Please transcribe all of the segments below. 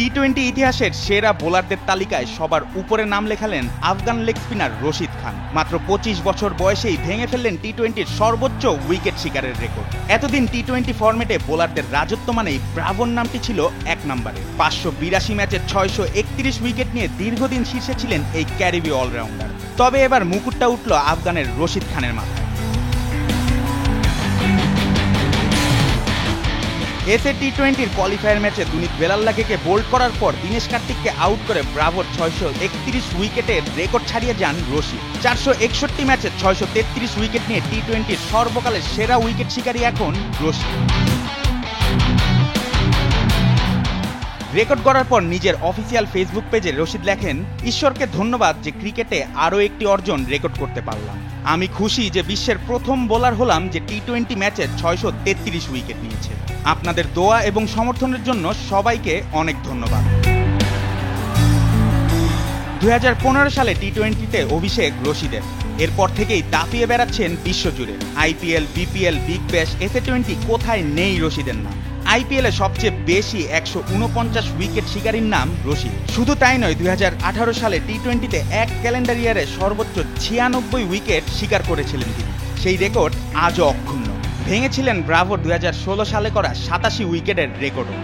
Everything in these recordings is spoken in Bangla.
টি-20 ইতিহাসের সেরা বোলারদের তালিকায় সবার উপরে নাম লেখালেন আফগান লেগ স্পিনার রশিদ খান। মাত্র ২৫ বছর বয়সেই ভেঙে ফেললেন টি-20-র সর্বোচ্চ উইকেট শিকারের রেকর্ড। এতদিন টি-20 ফরম্যাটে বোলারদের রাজত্ব মানেই ব্রাভোর নামটি ছিল এক নম্বরে। ৫৮২ ম্যাচে ৬৩১ উইকেট নিয়ে দীর্ঘদিন শীর্ষে ছিলেন এই ক্যারিবীয় অলরাউন্ডার। তবে এবার মুকুটটা উঠল আফগানের রশিদ খানের মাথায়। এসএ টি-20-র কোয়ালিফায়ার ম্যাচে দুনিত বেলাল্লাকে বোল্ড করার পর দীনেশ কার্তিককে আউট করে ব্রাভোর ৬৩১ উইকেটের রেকর্ড ছাড়িয়ে যান রশিদ। ৪৬১ ম্যাচে ৬৩৩ উইকেট নিয়ে টি-20-র সর্বকালের সেরা উইকেট শিকারী এখন রশিদ। রেকর্ড করার পর নিজের অফিসিয়াল ফেসবুক পেজে রশিদ লেখেন, ঈশ্বরকে ধন্যবাদ যে ক্রিকেটে আরও একটি অর্জন রেকর্ড করতে পারলাম। আমি খুশি যে বিশ্বের প্রথম বোলার হলাম যে টি-20 ম্যাচে ৬৩৩ উইকেট নিয়েছে। আপনাদের দোয়া এবং সমর্থনের জন্য সবাইকে অনেক ধন্যবাদ। ২০১৫ সালে টি-20-তে অভিষেক রশিদের। এরপর থেকেই দাপিয়ে বেড়াচ্ছেন বিশ্বজুড়ে। আইপিএল, বিপিএল, বিগ ব্যাশ, এসএ-20 কোথায় নেই রশিদের নাম। আইপিএলে সবচেয়ে বেশি ১৪৯ উইকেট শিকারীর নাম রশিদ। শুধু তাই নয়, ২০১৮ সালে টি-20-তে এক ক্যালেন্ডার ইয়ারে সর্বোচ্চ ৯৬ উইকেট শিকার করেছিলেন তিনি। সেই রেকর্ড আজও অক্ষুণ্ণ। ভেঙেছিলেন ব্রাভোর ২০১৬ সালে করা ৮৭ উইকেটের রেকর্ডও।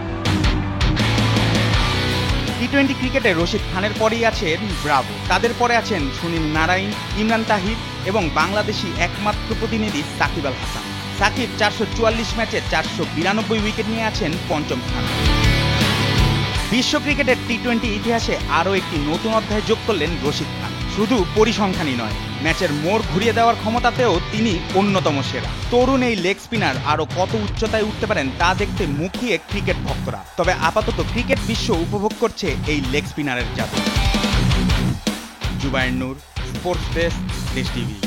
টি-20 ক্রিকেটে রশিদ খানের পরেই আছেন ব্রাভো। তাদের পরে আছেন সুনীল নারাইন, ইমরান তাহির এবং বাংলাদেশি একমাত্র প্রতিনিধি সাকিব আল হাসান। সাকিব ৪৪৪ ম্যাচে ৪৯২ উইকেট নিয়ে আছেন পঞ্চম স্থানে। বিশ্ব ক্রিকেটের টি-20 ইতিহাসে আরও একটি নতুন অধ্যায় যোগ করলেন রশিদ খান। শুধু পরিসংখ্যানই নয়, ম্যাচের মোড় ঘুরিয়ে দেওয়ার ক্ষমতাতেও তিনি অন্যতম সেরা। তরুণ এই লেগ স্পিনার আরও কত উচ্চতায় উঠতে পারেন তা দেখতে মুখিয়ে ক্রিকেট ভক্তরা। তবে আপাতত ক্রিকেট বিশ্ব উপভোগ করছে এই লেগ স্পিনারের জাদু। জুবায়ের নূর, স্পোর্টস ডেস্ক, দেশ টিভি।